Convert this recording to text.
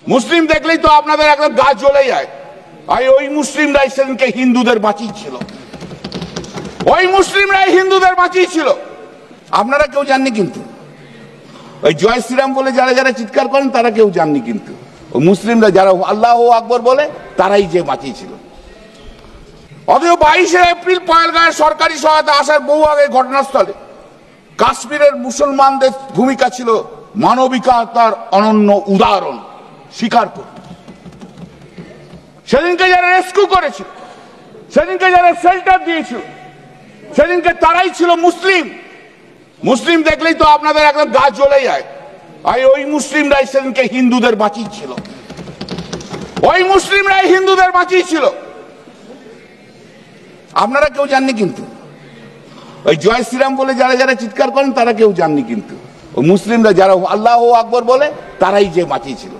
মুসলিম দেখলেই তো আপনাদের একদম গা জ্বলে যায়। আর ওই মুসলিমরাই সেদিনকে হিন্দুদের বাঁচিয়েছিল, ওই মুসলিমরাই হিন্দুদের বাঁচিয়েছিল। আপনারা কেউ জাননি, কিন্তু ওই জয় শ্রীরাম বলে যারা যারা চিৎকার করেন তারা কেউ জাননি, কিন্তু ওই মুসলিমরা যারা আল্লাহু আকবর বলে তারাই যে বাঁচিয়েছিল। অথচ 22শে এপ্রিল পহেলগাঁয়ের সরকারি সহায়তা আসার বহু আগে ঘটনাস্থলে কাশ্মীরের মুসলমানদের ভূমিকা ছিল মানবিকতার অনন্য উদাহরণ স্বীকার করে। সেদিনকে যারা রেস্কিউ করেছিল, সেদিনকে যারা শেল্টার দিয়েছিল, সেদিনকে তারাই ছিল মুসলিম। মুসলিম দেখলেই তো আপনাদের একদম গা জ্বলে যায়। আর ওই মুসলিমরাই সেদিনকে হিন্দুদের বাঁচিয়েছিল, ওই মুসলিমরাই হিন্দুদের বাঁচিয়েছিল। আপনারা কেউ জাননি, কিন্তু ওই জয় শ্রীরাম বলে যারা যারা চিৎকার করেন তারা কেউ জাননি, কিন্তু ওই মুসলিমরা যারা আল্লাহু আকবর বলে তারাই যে বাঁচিয়েছিল।